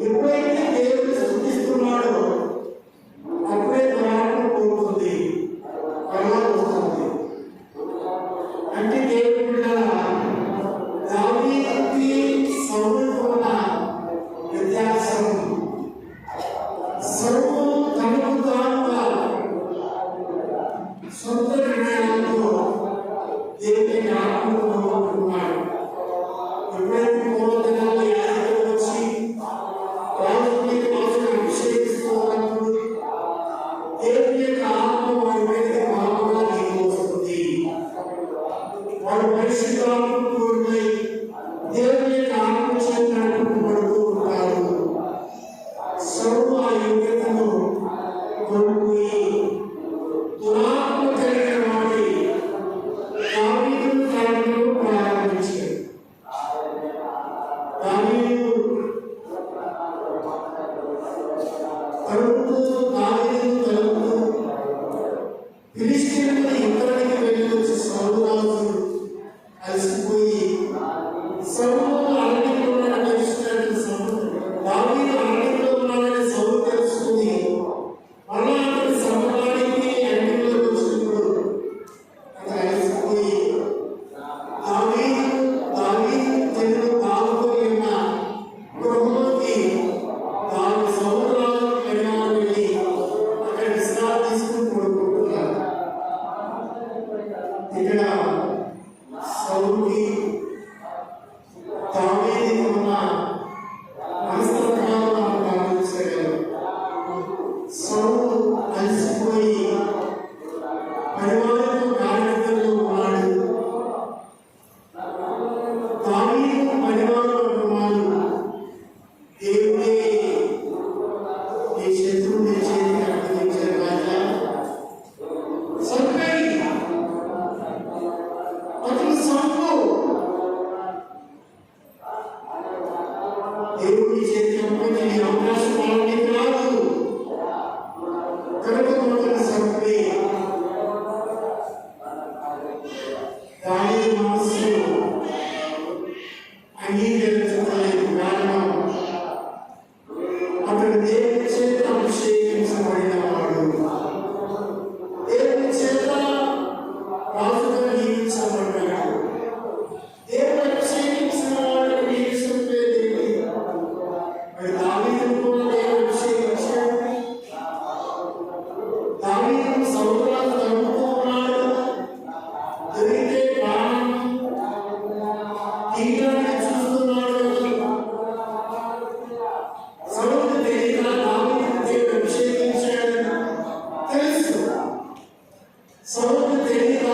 ఎప్పుడైతే దేవుడు స్తుతిస్తున్నాడో అప్పుడే ధనాత్మ పోతుంది, పరలోకం వస్తుంది. అంటే దేవుడు దావీదుకి సౌలుకు ఉన్న వ్యత్యాసం, సౌలు తనకు తానుగా సొంత నిర్ణయాలతో దేవుని ఆత్మను పోగొట్టుకున్నాడు. ఎప్పుడైతే పూర్వదినాల్లో యాజకులు వచ్చి రాజుని అభిషేకిస్తున్నప్పుడు దేవుని యొక్క ఆత్మ వారి మీదకి బలంగా దిగి వస్తుంది. వారు పరిశుద్ధాత్మ పూర్ణై దేవుని యొక్క ఆత్మ చేత నడిపింపబడుతూ ఉంటారు. సౌలు ఆ యోగ్యతను కోల్పోయి దురాత్మ కలిగిన వాడి దావీదును తాడడం ప్రారంభించాడు. దావీదు తలుపుతూ ఫిలిష్తీయుల యుద్ధానికి వెళ్ళి వచ్చి సౌలు రాజు అలసిపోయి సౌలు అరణ్యంలో ఉన్నాడని తెలుసుకున్నట్టు దావీదు అరణ్యంలో ఉన్నాడని సౌలు తెలుసుకుని మళ్ళా అతని సమయానికి అరణ్యంలోకి వచ్చినప్పుడు అతను అలసిపోయి దావీదు జనులు పాల్గొని ఉన్న గృహంలోకి తాను సౌలు రాజు వెళ్ళి అక్కడ విశ్రాంతి తీసుకుని పడుకుంటున్నారు. ఇక్కడ సౌలుకి దావీదుకి ఉన్న మనస్తత్వాలను మనం గమనించగలం. సౌలు అలసిపోయి పరివారంతో గాఢనిద్రలో ఉన్నాడు. దావీదు పరివారంలో ఉన్నాడు. దేవుడే నీ శత్రువుని చేతికి అప్పగించాడు రాజా, చంపేయి, అతను చంపు. దేవుడి చేతికి అప్పగించే అవకాశం వాళ్ళకి రాదు కనుక అతను చంపేయి. దావీదు మనస్సు అంగీకరించలేదు. కారణం అతడు దేవుని చేత అభిషేకించబడిన వాడు, దేవుని చేత రాజుగా నియమించబడ్డాడు. దేవుడు అభిషేకించిన వాడిని నియమించలేదు. మరి దావీదును కూడా దేవుడు అభిషేకించాడు. దావీదు సౌలు రాజు తరుముతూ ఉన్నాడు. దొరికితే ప్రాణం తీయడానికి చూస్తున్నాడు. సౌలుకు తెలియక దావీదును దేవుడు అభిషేకించాడు తెలుసు. సౌలుకు తెలియక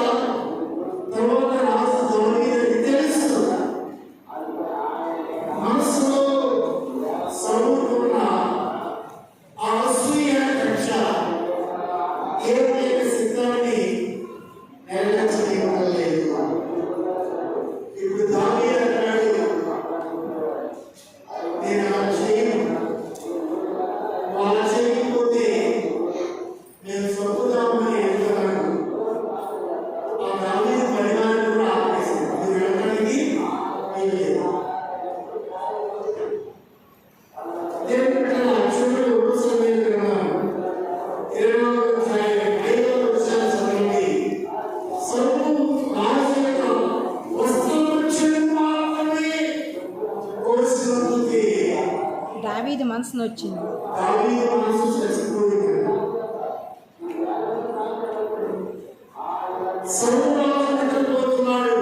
తర్వాత రాజు దావీదుని తెలుసు. మనసులో సౌలుకున్న ఆ అసూయ కక్ష దేవుని యొక్క సిద్ధాన్ని నెరవేర్చలేదు. ఇప్పుడు దావీదు అన్నాడు, నేను అలా చేయను, అలా చేయకపోతే నేను చంపుతామని ఎదుగుతాను. ఆ దావీదు పరివారాన్ని కూడా ఆపేసింది. మీరు వెళ్ళడానికి వీల్లేదు. దేవుని బిడ్డల అక్షరులు ఒకటో సమయం గ్రంథం 24వ అధ్యాయం 5వ వచనం చదవండి. సౌలు రాజు యొక్క వస్త్రములు మాత్రమే కోసినందుకే దావీదు మనసు నొచ్చింది. దావీదు మనసు చచ్చిపోయింది. సౌలు రాజు నిద్రపోతున్నాడు.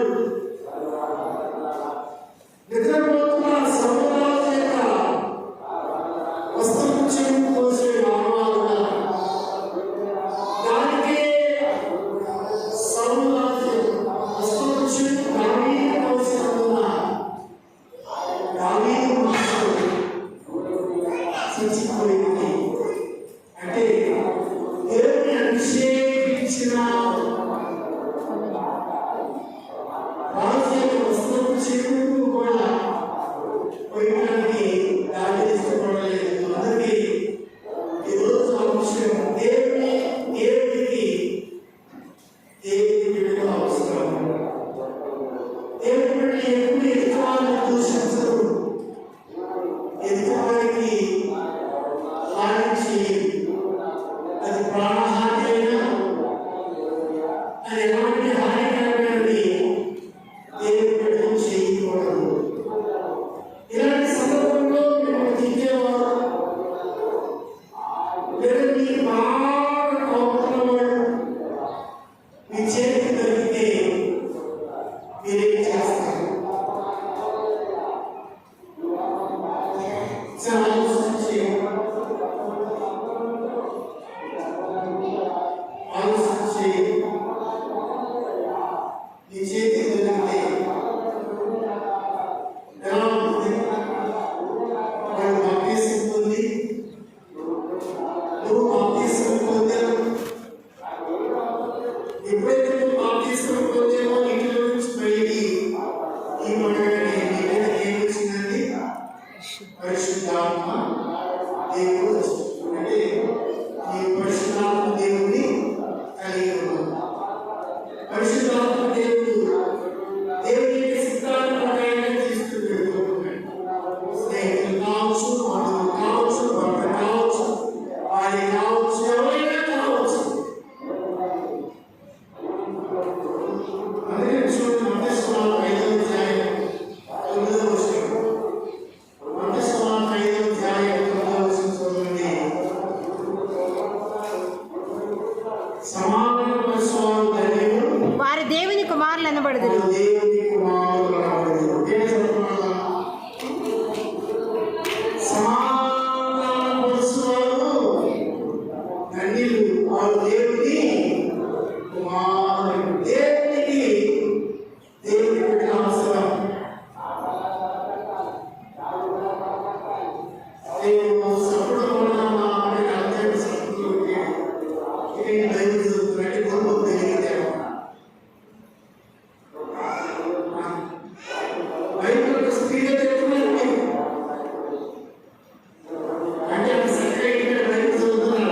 నిద్రపోతున్న సౌలు రాజు యొక్క వస్త్రము చెంగు కోసే మానవాలుగా దానికే సౌలు రాజు వస్త్రము చెంగు దావీదు కోసినందున దావీదు మనసు చచ్చిపోయింది. అంటే దేవుని అభిషేకించిన రాజు యొక్క వస్త్రము చెంగు కూడా పోయడానికి దావీదు ఇష్టపడలేదు. అందుకే ఈరోజు అవసరం దేవుడికి బిడ్డలు అవసరం. దేవుడి బిడ్డలు ఎప్పుడు ఎక్కువ దూషించరు. పరిశుద్ధాత్మ దేవుడు అంటే ఈ పరిశుద్ధాత్మ దేవుని కలిగి ఉన్నాం. పరిశుద్ధాత్మ దేవుడు దేవుని సిద్ధాంత ప్రకారంగా తీసుకు వెళ్తున్నాడు. స్నేహితులు కావచ్చు, మానవులు కావచ్చు, భర్త కావచ్చు, వారి కావచ్చు, ఎవరైనా కావచ్చు. అందుకే చూడండి మత్తయి 5వ అధ్యాయం 9వ వచనం. మత్తయి 5వ అధ్యాయం 9వ వచనం చూడండి. సమాధానపరచువారు ధన్యులు, వారి దేవుని కుమారులు అనబడుదురు. దేవుని కుమారులు అనబడుదురు. ఏం చెప్తున్నాడు? సమాధానపరచువారు ధన్యులు, వారు దేవుని కుమారులు. దేవునికి పెట్టిన అవసరం నేను సపోర్ట్ అర్థం సపోర్ట్ ఇది బైబిల్ చదువుతున్నట్టు కొనుగోలు తెలియదు. బైబిల్ స్పీడ్ తెచ్చుకున్నాను అంటే సెక్రటరీ బైబిల్ చదువుతున్నారు.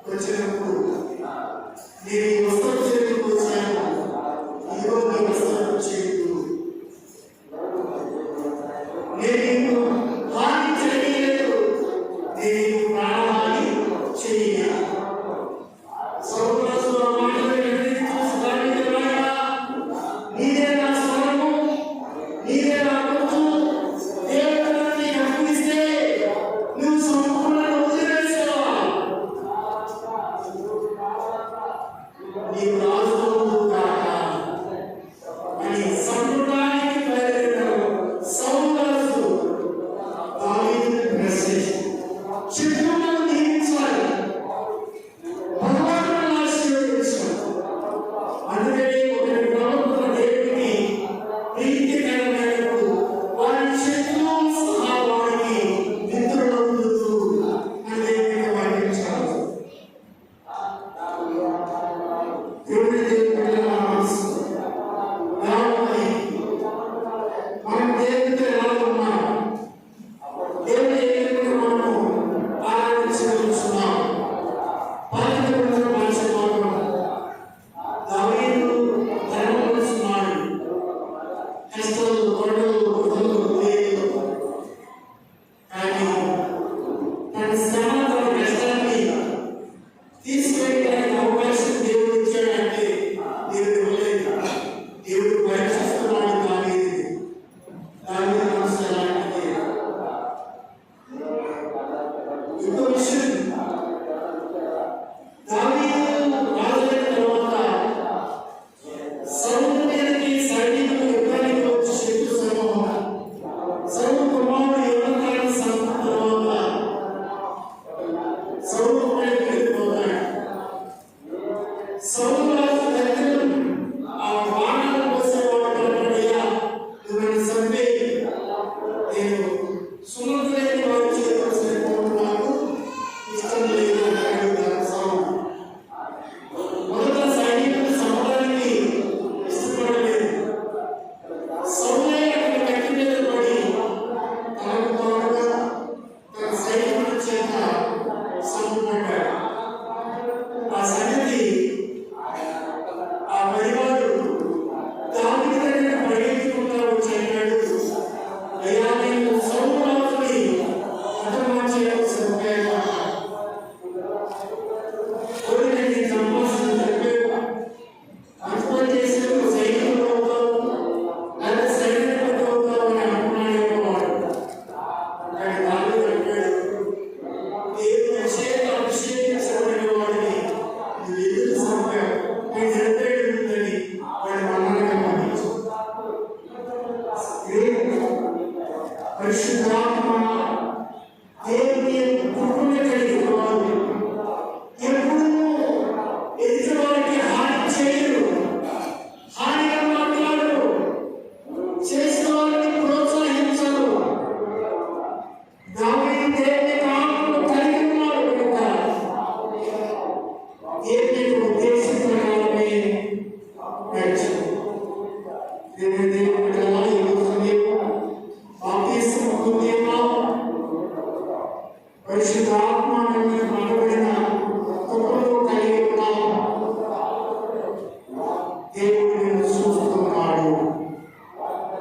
వచ్చినప్పుడు నేను ఈ వస్త్రం చేతికి వచ్చాను, ఇదిగో నీ వస్త్రం చేతు, నేను హాని చేయలేదు, నేను ప్రాణహాని చేయను. సౌరాసు ఆ మాటలు చూసి దావీదు రాజా, నీదే నా స్వరము, నీదే నా గుర్తు, దేవుడు నీకు అప్పగిస్తే నువ్వు సంపూర్ణంగా వదిలేసావా? నీవు రాజు కాక అని సంపూర్ణానికి బయలుదేరాడు. సౌరాసు దావీదుని మెసేజ్ చిత్రంలో నియమించాలి, భగవంతుని ఆశీర్వదించాలి. అందుకని ఒకరి ప్రవర్తన దేవునికి ప్రీతికరమైనప్పుడు వారి శత్రువు సహా వారికి మిత్రులవుతూ అని దేవునికి వాయించాలి. దేవుని దేవుని మనసు మనం దేవునితో ఎలా ఉన్నాం, దేవుని ఎదురు మనము ఆరాధించుకుంటున్నాం. బాధ్యతలు మార్చుకోవడం దావీదు ధర్మపరుస్తున్నాడు. కష్టాలు, గొడవలు, వృద్ధులు లేదు, కానీ తన శ్రమ, తన కష్టాన్ని తీసుకెళ్ళడానికి అవకాశం దేవుడు ఇచ్చాడంటే దేవుడు ఇవ్వలేదు. దేవుడు పరీక్షిస్తున్నాడు దావీదుని. దావీదు మనసు ఎలాంటిది? ఇంకో విషయం, దావీదు రాజైన తర్వాత సౌలు మీదకి సైనికులు యుద్ధానికి వచ్చి శత్రు సమూహం, సౌలు కుమారుడు యువకాన్ని సంపన్న తర్వాత సౌలు మీదకి వెళ్ళిపోతాడు. సౌలు రాజు దగ్గర ఆ బాణాలు పోసేవాడు కనపడయ్యా, నువ్వు నన్ను చంపేయి, నేను సుమంతులైన వారి చేతిలో సరిపోవడం నాకు ఇష్టం లేదు అంటాడు సౌలు. మొదట సైనికులు చంపడానికి ఇష్టపడలేదు. సౌలే అక్కడ కత్తి మీద పడి తనకు తోడుగా తన సైనికుల చేత చంపబడ్డాడు. ఆ సంగతి ఆ పరివాడు దావీదు దగ్గర పరిగెత్తుకుంటూ వచ్చి అన్నాడు, అయ్యా నేను సౌలు రాజుని హతమార్చేయవలసిన ఉపయోగం కోరికని చంపాల్సిన చెప్పేవా, అంతం చేసినప్పుడు సైనికుడు అవుతావు లేదా సైనికుడు అవుతావు అని అనుకున్నాడేమో వాడు. కానీ దావీదు అంటాడు, దేవుని చేత అభిషేకించబడిన వాడిని నువ్వు ఎదురు చంపావు, నేను చంపేయడం ఉందని వాడి మరణంగా భావించు. పరిశుద్ధాత్మ దేవుని కృపను కలిగిన వారు ఎప్పుడూ ఎదుటివారికి హాని చేయరు, హానిగా మాట్లాడరు, చేసిన వారిని ప్రోత్సహించరు. దావీదు దేవుని నామమును కలిగి ఉన్నాడు కనుక దేవుని ఉద్దేశం ప్రకారమే నడిచాడు. దేవుని బిడ్డలారా, ఈ రోజు నీవు బాప్తిస్మం పొందేవా? పరిశుద్ధాత్మ నిన్ను అనబడిన కృపను కలిగి ఉన్నావు. దేవుడు నిన్ను చూస్తున్నాడు.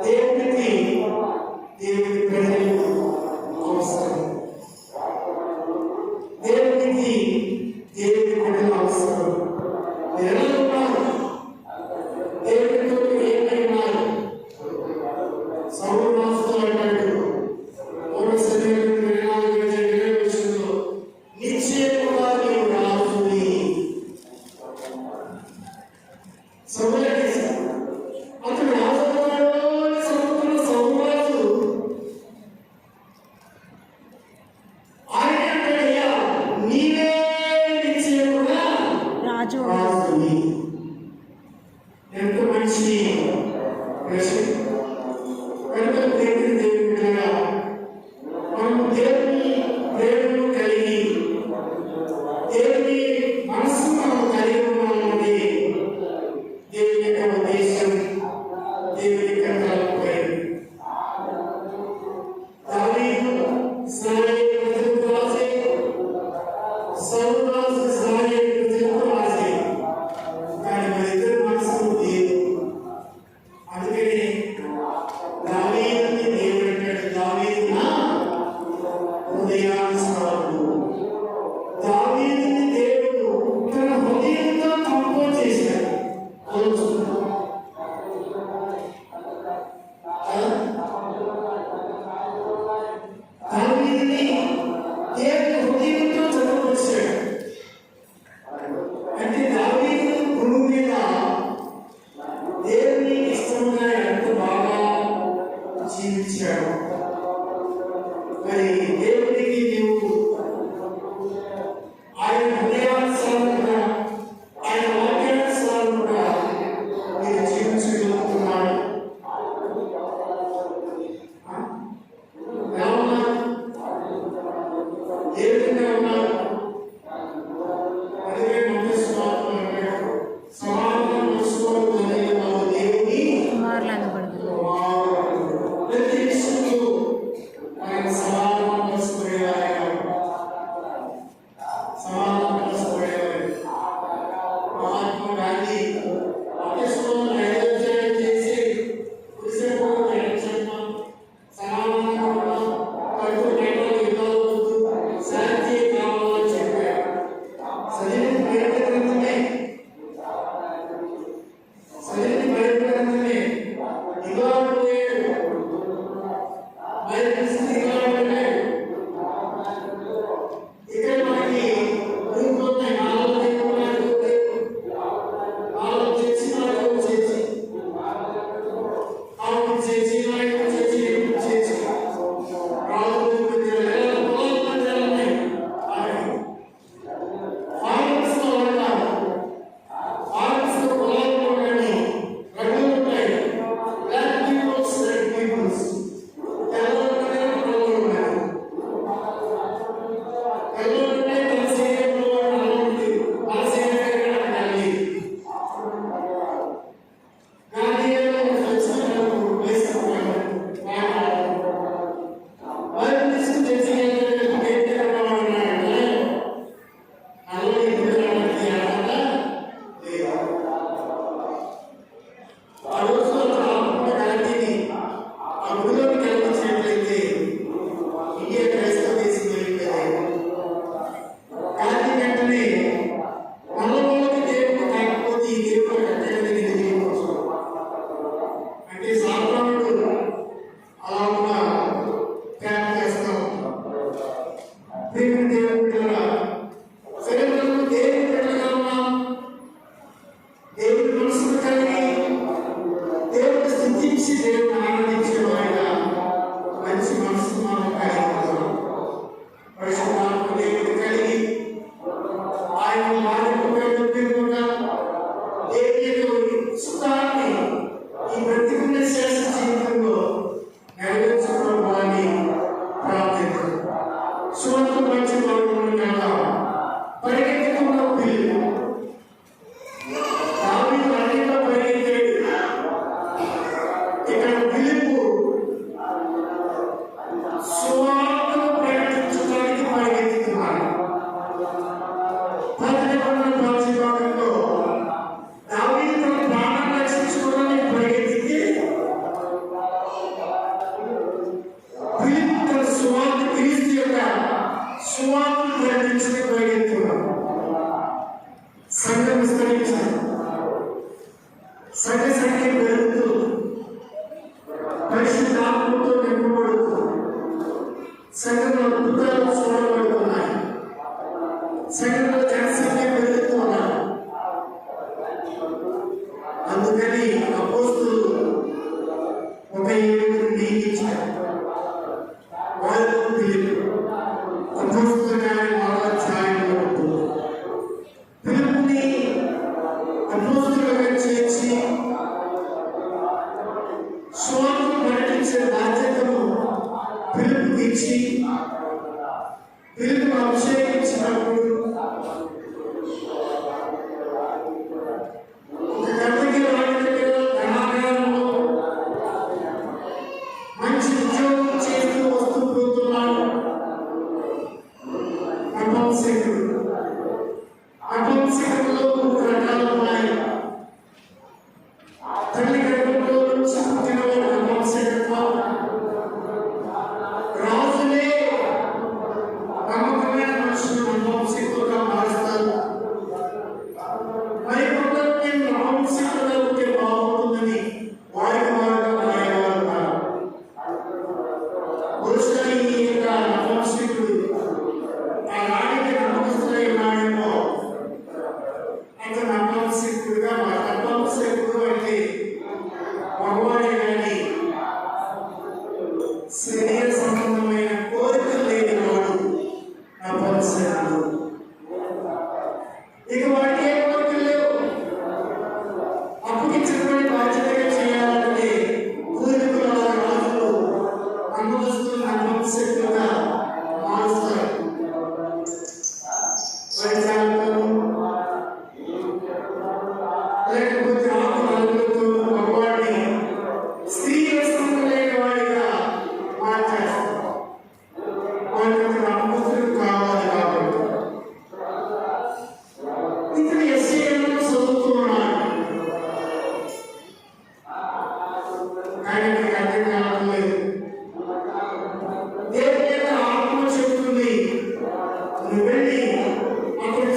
దేవునికి దేవుని ప్రజలు అవసరం, దేవునికి దేవుని ప్రజలు అవసరం. ఎలా ఉన్నారు? దేవునితో ఏమైనారు? సౌలు రాజుతో అన్నాడు, మూడో సమయంలో 24 విషయంలో నిశ్చయముగా నీవు రాజువి. సౌలు అతడు రాజుకున్నాడో అని చదువుతున్న సౌలు రాజు ఆయన అంటాడయ్యా, నీవే నిశ్చయముగా రాజువి. ఎంత మంచి ప్రశ్న. కనుక దేవుని బిడ్డలారా, మనం దేవుని ప్రేమను కలిగి దేవుని మనసు మనం కలిగి ఉన్నామన్నది దేవుని యొక్క ఉద్దేశం, దేవుని యొక్క తలంపై. దావీదు ఇశ్రాయేలు ప్రజలకు రాజే, సౌలు రాజు బిడ్డలారా, శరీరంలో దేవుని బిడ్డలుగా ఉన్నాం. దేవుని మనసును కలిగి దేవుని స్థుతించి దేవుని ఆనందించే వారిగా మంచి మనసు మనం కలిగి ఉన్నాం. పరిశుద్ధాత్మ దేవుని కలిగి ఆయన మారిపోయిన దేవుని యొక్క సుఖాన్ని ఈ బ్రతికున్న శేష జీవితంలో నెరవేర్చుకోవాలని ప్రార్థించారు. సువార్త మంచి మార్గంలో కదా పరిగెత్తుకున్న పిల్లలు దావీదు అరణ్యంలో పరిగెత్తాడు. ఇక్కడ పిలుపు సువార్తను ప్రకటించడానికి పరిగెత్తుతున్నాడు. పదకొండవ భాగంలో దావీదు తన ప్రాణాన్ని రక్షించుకోవడానికి పరిగెత్తితే పిలుపు తన సువార్త క్రీస్తు యొక్క సువార్తను ప్రకటించడానికి పరిగెత్తున్నాడు. సంఘం విస్తరించాడు. సంఘ సంఖ్య పెరుగుతూ పరిశుద్ధాత్మతో నింపబడుతూ సంఘంలో అద్భుతాలు చూడబడుతున్నాయి. సంఘంలో జనసంఖ్య పెరుగుతున్నారు. అందుకని అపోస్తలులు ఒక 7 నియమించారు. వారిలో పిలుపు అపోస్తలుగానే అధ్యాయంలో ఉంటుంది. పిలుపుని అపోస్తలుగా చేర్చి సువార్తను ప్రకటించే బాధ్యతను పిలుపుకి ఇచ్చి పిలుపును అభిషేకించినప్పుడు ఒక గంటకి వాడి దగ్గర ధనాగారంలో మంచి ఉద్యోగం చేస్తూ వస్తూ పోతున్నాడు. అపంసకుల్లో 3 రకాలు ఉన్నాయి. తల్లి గర్భంలో నుంచి పుట్టిన వాడు అపంసకత్వం. రాజులే నమ్మకమైన మనుషులు అపంసకులుగా మారుస్తారు. మరి కొందరు నేను అపంసకులుగా ఉంటే బాగుంటుందని వారికి వారుగా మారేవారు ఉన్నారు. బహుశా ఈ యొక్క అపంసకుడు ఆ రాణికి నమ్మకస్తులై ఉన్నాడేమో. అతను అపంసకుడుగా అపంసకుడు అంటే మగవాడే కానీ శరీర సంబంధమైన కోరికలు లేని వాడు అపంసకుడు. ఇక వాడికి ఏ కోరికలు లేవు. అప్పగించబడి బాధ్యతగా చేయాలంటే పూర్వీకుల రాజులు నమ్మకస్తులను అపంసకులుగా మారుస్తారు. వైద్యాలతో లేకపోతే ఆకులతో మగవాడిని స్త్రీ వస్త్రం లేని వాడిగా మార్చేస్తారు. వాళ్ళకి నమ్మకస్తులు కావాలి కాబట్టి ఇతను ఎస్ఐలను చదువుతున్నాడు. ఆయనకి అర్థం కావడం లేదు. దేవుని యొక్క ఆత్మ చెబుతుంది, నువ్వు వెళ్ళి అతని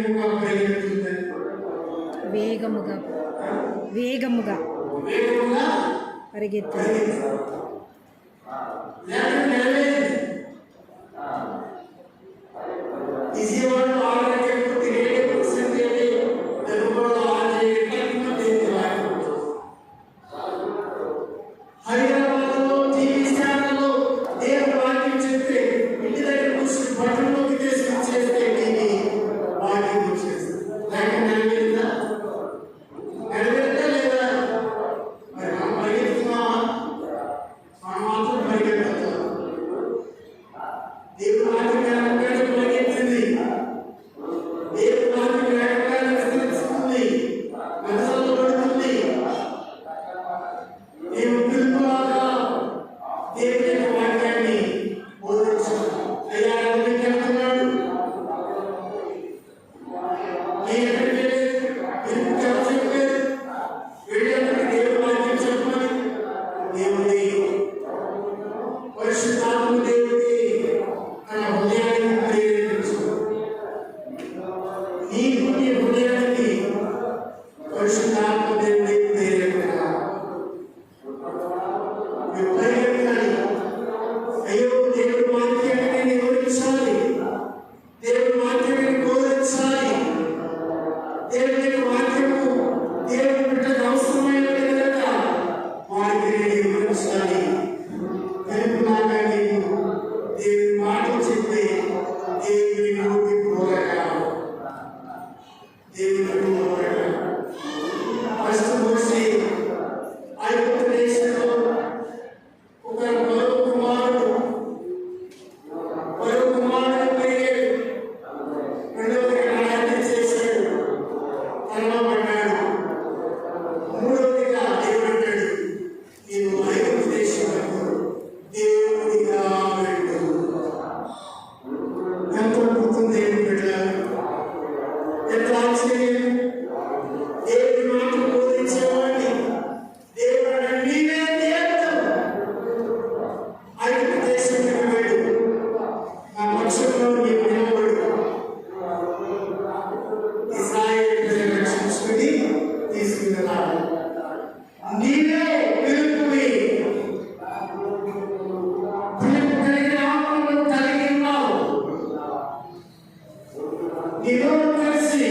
వేగముగా పరిగెత్తుతుంది. వేగముగా వేగముగా వేగముగా పరిగెత్తుతుంది. విజయవాడ ఆరోగ్యపతి రేడియో సందేశం తెలుగులో హైదరాబాద్లో టీవీ ఛానల్లో దేవుడు వాక్యం చెప్తే ఇంటి దగ్గర కూర్చొని బట్టల్లోకి చేస్తే టీవీ వాక్యం వచ్చేస్తుంది. నెరవేరుతా లేదా? మరి మనం పరిగెత్తుతున్నామా? మనం మాత్రం పరిగెత్తాం. దేవుడు వాక్యం వేగంగా పరిగెత్తింది. దేవుడు వాక్యం వేగంగా విస్తరిస్తుంది, వెదజల్లు పడుతుంది. నీవు పిలుపులాగా దేవుని యొక్క వాక్యాన్ని బోధించు. అయ్యా ఎవరికి వెళ్తున్నాడు? నీ ఎక్కడికి పిలుపు ఎవరు చెప్పారు? వెళ్ళేటప్పుడు దేవుని వాక్యం చెప్పమని. దేవుడి పరిశుద్ధాత్మ దేవుడి తన హృదయాన్ని ప్రేరేపించు. నీ హృదయానికి పరిశుద్ధాత్మ దేవుడి ప్రేరేపించాలి. అయ్యో దేవుడి వాక్యాన్ని వివరించాలి, దేవుడి వాక్యాన్ని బోధించాలి. దేవుడి వాక్యము దేవుడి బిడ్డకు అవసరమైనది కనుక వాక్యాన్ని వివరించాలి. తెలుపులాగా నీవు దేవుడి మాటలు చెప్పి దేవుని నోటి పోరాట దేవుని పోరాట ఫస్ట్ మోసే ఐగుప్తు దేశంలో ఒక పరువు కుమారుడు పెరిగాడు. రెండవదిగా హత్య చేశాడు, తనలో పడ్డాడు. మూడవదిగా ఏమంటాడు? నీవు ఐగుప్తు దేశంలో దేవుడిగా వెళ్ళు. ఎంతో అద్భుతం దేవుని బిడ్డ, ఎంత ఆశ్చర్యం! దేవుడి మాటలు బోధించేవాడిని దేవుడు నీవే దేవుడు, ఐగుప్తు దేశానికి వెళ్ళు, నా పక్షంలో నీవు నిలబడు, ఇశ్రాయేలు ప్రజలను రక్షించుకుని తీసుకున్నాడు. నీవే పిలుపువి, పిలుపు కలిగిన ఆత్మను కలిగి ఉన్నావు. నీలో కలిసి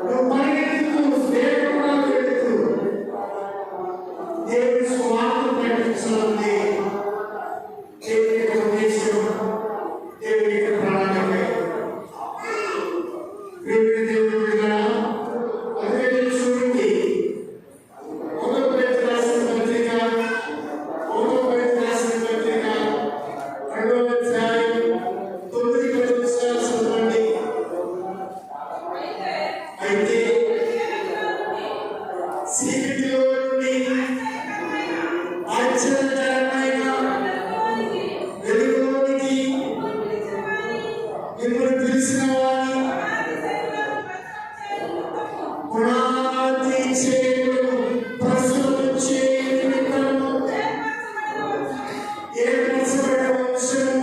నువ్వు పరిగెత్తుతూ వేగంగా వెళుతూ దేవుని స్వార్థ ప్రకటించాలని దేవుని యొక్క ఉద్దేశం, దేవుని యొక్క ప్రణాళిక. దేవుని బిడ్డలారా, అదే చూడండి. ఒకటో పేతురు రాసిన పత్రిక 2వ అధ్యాయం 9-10 వచనాలు చదవండి. అయితే చీకటిలో నుండి ఆశ్చర్యకరమైన వెలుగులోనికి మిమ్మల్ని పిలిచిన వారి గుణాతి చేయు ప్రస్తుతించే నిమిత్తము ఏర్పరచబడిన వంశము,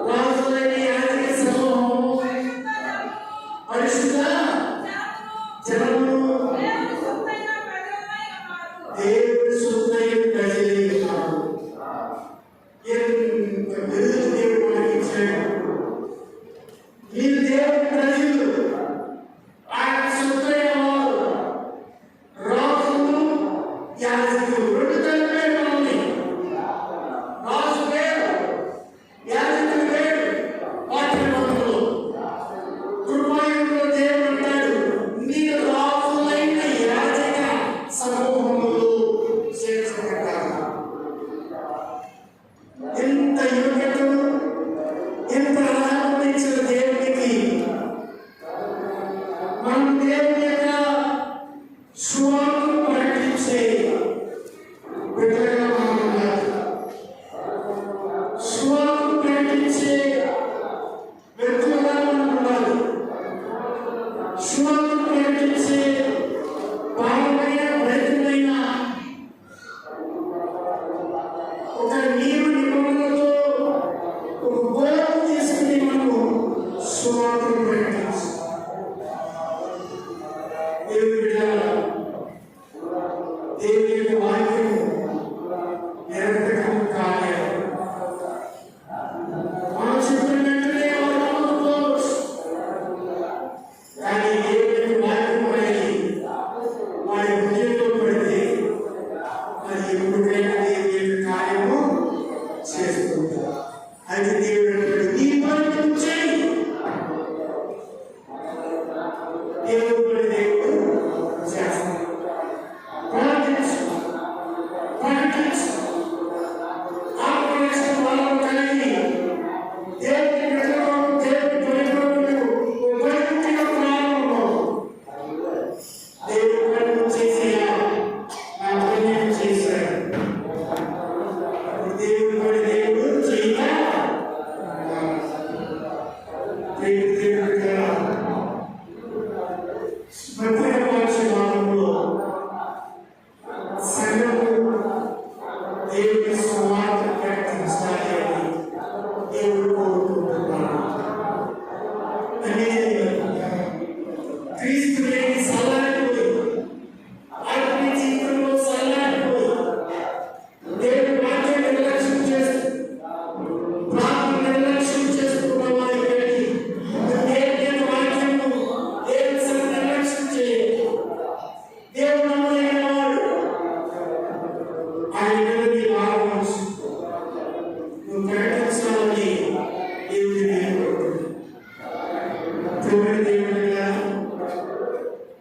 రాజులైన యాజక సమూహము, పరిశుద్ధ జనము, దేవుని సొత్తైన ప్రజలై ఉన్నారు. ఎంత బిరుదు దేవుడు మనకి ఇచ్చాడు. మీరు దేవుని ప్రజలు, ఆయన సొత్తైన వారు. రాజులు, యాజకులు రెండు కలిపే మనల్ని. రాజు వేరు, యాజకులు వేరు. వాక్యమందులో కృపాయుడులో దేవుడు అంటాడు, మీరు రాజులైన యాజక సమూహములో చేర్చబడ్డారు. ఎంత యోగ్యతను, ఎంత ఆనందించిన దేవునికి మనం దేవుని యొక్క సువార్తను ప్రకటించే బిడ్డలుగా మనం ఉండాలి. సువార్తను ప్రకటించే వ్యక్తులుగా మనం ఉండాలి. సువార్తను ప్రకటించే భారమైన ప్రయత్నమైన ఒక నియమ నిబంధనలతో ఒక గోడను తీసుకుని మనము సువార్తను ప్రకటించు. దేవుని బిడ్డలారా, దేవుని యొక్క వాక్యము నిరర్థకము కాలేదు. మనం చెప్పిన వెంటనే వారు నమ్మకపోవచ్చు. కానీ దేవుని యొక్క వాక్యము అనేది వారి హృదయంలో పడితే అది ఎప్పటికైనా దేవుని యొక్క కార్యము చేస్తుంది. అయితే దేవుడు నీ పని నువ్వు చేయి. దేవుడు పని దేవుడు చేస్తాడు. ప్రకటించు, ప్రకటించు. ఆపరేషన్ వాళ్ళు కలిగి దేవుని బిడ్డలను, దేవుని పరిపాలనను ఉపయోగించిన ప్రారంభంలో దేవుడు పని నువ్వు చేసేయా, నా పని నేను చేశాను. దేవుడి పని దేవుడు చేయగా సంఘము దేవుని సువార్త ప్రకటించాలని దేవుడు కోరుకుంటున్నాడు. క్రీస్తు లేని సల్లారిపోయి, ఆత్మీయ జీవితంలో సల్లారిపోయి, దేవుని వాక్యం నిర్లక్ష్యం చేస్తూ, ప్రార్థన నిర్లక్ష్యం చేస్తున్న వారికి దేవుని వాక్యము దేవుని సన్నిధిని నిర్లక్ష్యం చేయాలి. దేవుడు నమ్మదగిన వాడు. ఆయన నీ భాగవచ్చు. నువ్వు ప్రకటించాలని దేవుడి దేవుడు. దేవుడి దేవుడిగా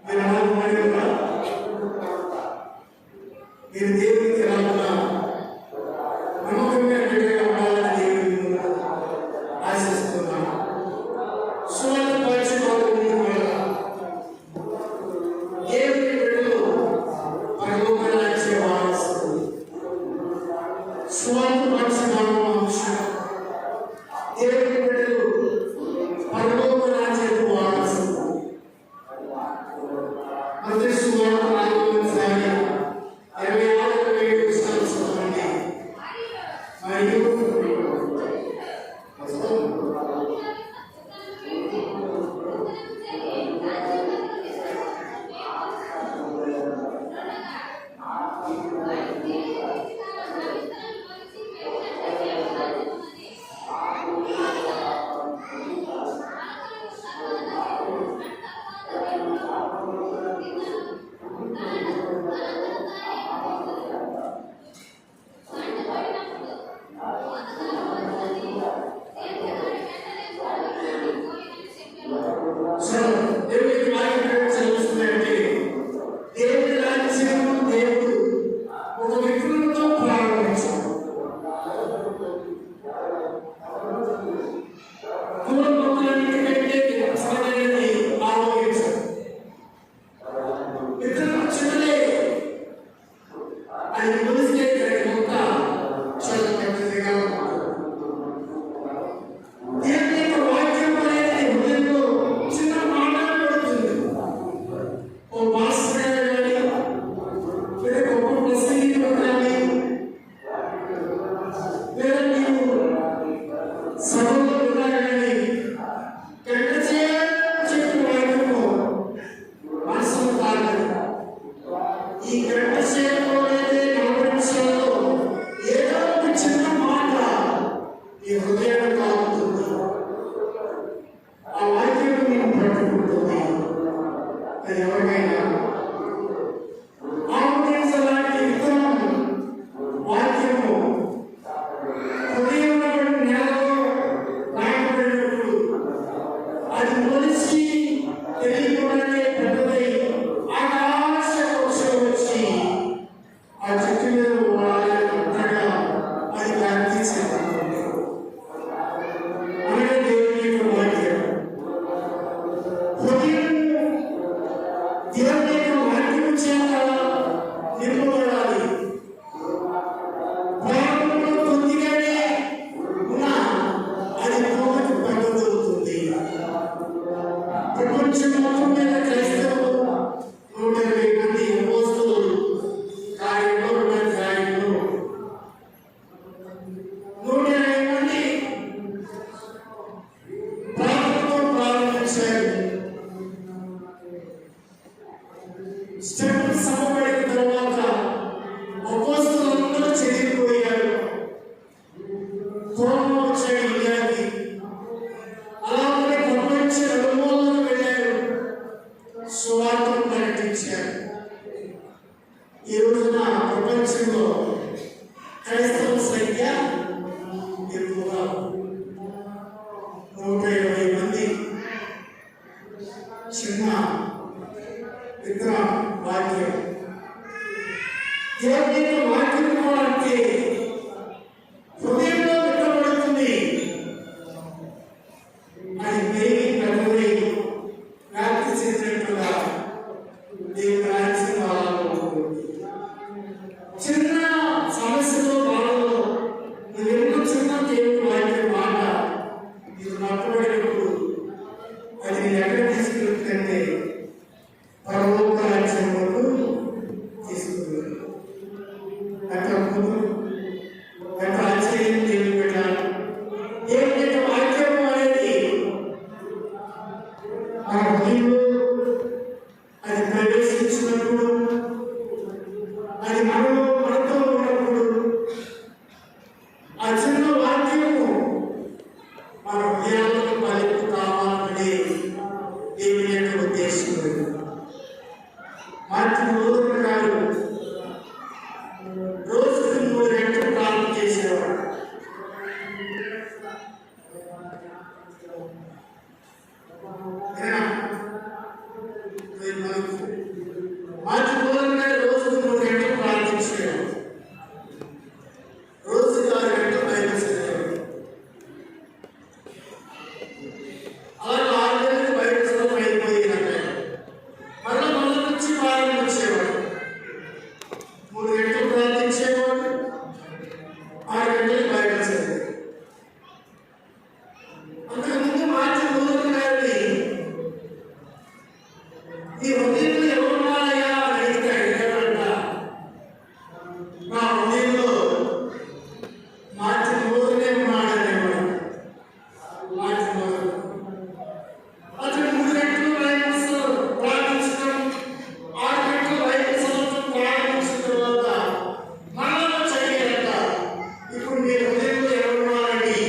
మీరు అలాగ మీరు దేవుడికి రాకుండా నమ్మకమైన బిడ్డగా ఉండాలని దేవుడి ఆశిస్తున్నాను. సువార్త పరిచయం వల్ల దేవుని బిడ్డలు పరలోక రాజ్య వారసులు. సువార్త పరిచయం అవసరం. దేవుని బిడ్డలు పరలోక రాజ్యపు వారసులు. మత్తయి సువార్త 4:26 చదవండి. మరియు దేవునికి వాక్యం చదువుతుందంటే దేవుని రాజ్యము దేవుడు ఒక విగ్రహంతో ప్రారంభించాడు. పూర్వములన్నిటికంటే విలక్షణమైనది ఆలోచించాడు. విగ్రహం చిన్నదే, అది ముగిస్తే మొక్క చాలా పెద్దదిగా ఉంటుంది. దేవుని యొక్క వాక్యం అనేది హృదయంలో చిన్న మాట్లాడబడుతుంది. ఓ పాస్టర్ కానీ లేదా గొప్ప ప్రసంగికుడు కానీ లేదా నీవు సభలో ఉన్నా కానీ గంట చెప్పిన వాక్యము మనసును తాగదు. ఈ గంట సేపు అనేది 40 నిమిషాల్లో ఏదో ఒక చిన్న మాట ఈ హృదయాన్ని తాగుతుంది. ఆ వాక్యం నేను పట్టుకుంటుంది. అది ఎవరికైనా ఆలోచించలాంటి విత్తనం వాక్యము హృదయంలో నేలలో నాటబడినప్పుడు అది మొలిచి తెలియకుండానే పెద్దదై ఆకాశ పక్షులు వచ్చి ఆ చెట్టు మీద అంతగా అది వ్యాప్తి చెందుతుంది. అలాగే దేవుని యొక్క వాక్యం హృదయం దేవుని యొక్క వాక్యం చేత నింపబడాలి. ప్రారంభంలో కొద్దిగానే ఉన్నా అది పోగొట్టు పెద్దదవుతుంది. ప్రపంచం మొత్తం మీద క్రైస్తవులు 120 మంది అపోస్తలులు కార్యంలో ఉన్న కార్యంలో 120 మంది ప్రారంభంలో ఇచ్చారు. స్టెప్ సమబడిన తర్వాత అపోస్తలులందరూ చెదిరిపోయారు. తోమ వచ్చాడు ఇండియాకి. అలాగే ప్రపంచ నలుమూలలకు వెళ్ళారు, సువార్తను ప్రకటించారు. ఈ రోజున ప్రపంచంలో క్రైస్తవ సంఖ్య ఎక్కువగా 120 మంది చిన్న విగ్రహ వాక్యం. దేవుని వాక్యం కూడా అంటే హృదయంలో పెట్టబడుతుంది. అది పెరిగి పెద్దవై వ్యాప్తి చెందినట్లుగా దేవుని రాజ్యం వాళ్ళలో ఉంటుంది. చిన్న సమస్యలో బాధలో నువ్వెన్నో చిన్న దేవుని వాక్యం మాట నీకు నష్టపడినప్పుడు అది నేను ఎక్కడ తీసుకెళ్తుందంటే పరలోక రాజ్యం వరకు తీసుకుంటుంది. అక్కడ అక్కడ ఆశ్చర్యం దేవుని పెట్టాలి. దేవుని యొక్క వాక్యం అనేది మన హృదయంలో అది ప్రవేశించినప్పుడు, అది మనతో ఉన్నప్పుడు ఆ చిన్న వాక్యము మన హృదయాలకు పలికి కావాలని దేవుని యొక్క ఉద్దేశం. మార్టిన్ లూథర్ గారు రోజుకి 3 గంటలు ప్రార్థన చేసేవాడు. మార్టిన్ లూథర్ గారు రోజుకి 3 గంటలు ప్రార్థించేవాడు. రోజుకి 6 గంటలు బైబిల్ చదివేవాడు. అలా 6 గంటలు బైబిల్ చదవడం అయిపోయిందంటే మళ్ళీ మొదటి నుంచి ప్రారంభించేవాడు. 3 గంటలు ప్రార్థించేవాడు, 6 గంటలు బైబిల్ చదివేవాడు. అంతకుముందు మార్టిన్ లూథర్ గారిని ఈ హృదయంలో ఎవరున్నారయ్యా అని అడిగితే అడిగాడంట, నా హృదయంలో మార్టిన్ లూథరే ఉన్నాడనేవాడు. మార్టిన్ లూథర్ అతను 3 గంటలు బైబిల్ ప్రార్థించడం, 6 గంటలు బైబిల్ చదవడం ప్రారంభించిన తర్వాత మళ్ళా చదివారంట, ఇప్పుడు మీ హృదయంలో ఎవరున్నారండి?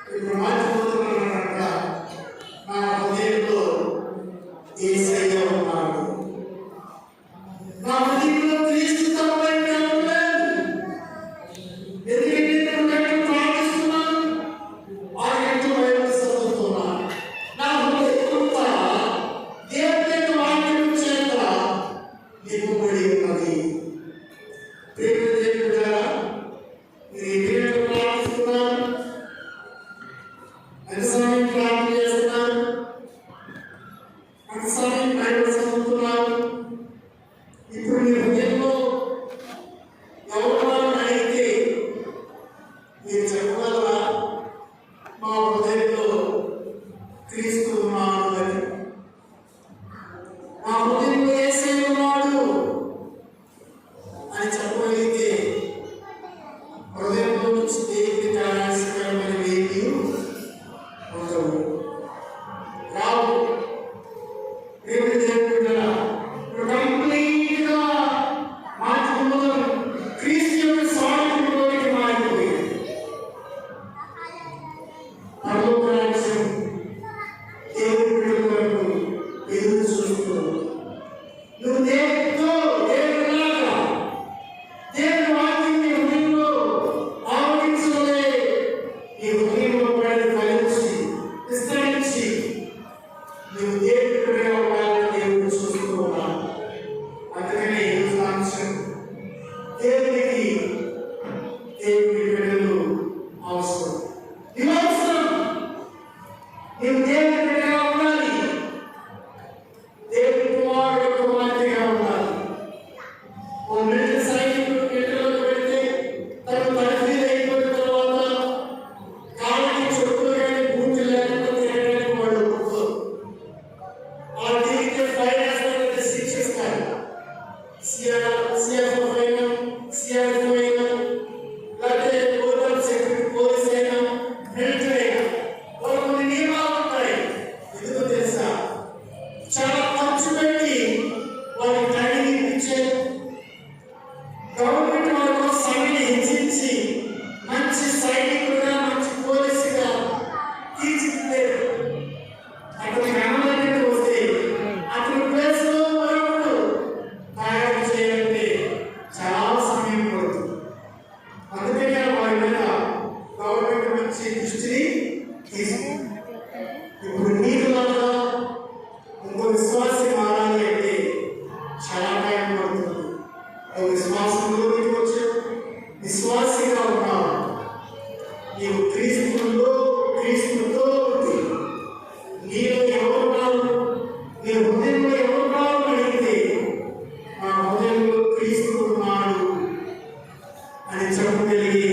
ఇప్పుడు మార్టిన్ లూథర్ అన్నాడంట, నా హృదయంలో యేసయ్య ఉన్నాడు. నా హృదయంలో క్రీస్తు తప్ప ఇంకెవరు లేరు. ఎందుకంటే నేను 3 గంటలు ప్రార్థిస్తున్నాను, 6 గంటలు బైబిల్ చదువుతున్నాను. నా హృదయమంతా దేవుని యొక్క వాక్యం చేత నింపబడి ఉన్నది. ప్రియమైన దేవుని బిడ్డలారా, మీరు ఎన్ని గంటలు ప్రార్థిస్తున్నారు? ఎంత సమయం ప్రార్థన చేస్తున్నారు? ఎంత సమయం బైబిల్ చదువుతున్నారు? ఇప్పుడు మీ హృదయంలో ఎవరు అడిగితే మీరు చెప్పగలరా? మా హృదయంలో క్రీస్తు ఉన్నాడు అని. మా హృదయంలో యేసయ్య ఉన్నాడు అని చెప్పగలిగితే హృదయంలో నుంచి దేవుని ఆశీర్వాదమైనవి ఏమీ ఉండవు, రావు. దేవుని దేవుని బిడ్డలారా, ఇప్పుడు కంప్లీట్గా మార్టిన్ లూథర్ క్రీస్తు యొక్క స్వాతంత్రంలోకి మారిపోయింది. పరలోక రాజ్యం దేవుని బిడ్డల వరకు ఎదురు చూస్తుంది. నువ్వు దేవునితో దేవునిలాగా దేవుని వాక్యం నీ హృదయంలో ఆవరించలే, నీ హృదయంలో పడి ఫలించి విస్తరించి నువ్వు దేవుని బిడ్డగా ఉండాలని దేవుడు చూస్తూ ఉన్నాడు. అందుకనే ఈ రోజు అంశం దేవునికి దేవుని బిడ్డలు అవసరం. నీవు అవసరం. నీవు దేవుని బిడ్డగా ఉండాలి, దేవుని కుమారుడు కుమార్తెగా ఉండాలి. ఓ మిలిటరీ సైనికుడు మిలిటరీలోకి వెళ్తే తను తరఫీదు అయిపోయిన తర్వాత కాళ్ళకి చెప్పులు కానీ బూట్లు లేకుండా తిరగడానికి వాడు ఒప్పుకోరు. ఆ తిరిగితే ఫైర్ వేస్తారంటే శిక్షిస్తారు. సిఎఫ్ఎఫ్ అయినా సిఆర్ఎఫ్ అయినా లేకపోతే పోలీస్ అయినా మిలిటరీ అయినా వాళ్ళు కొన్ని నియమాలు అని చెప్పగలిగే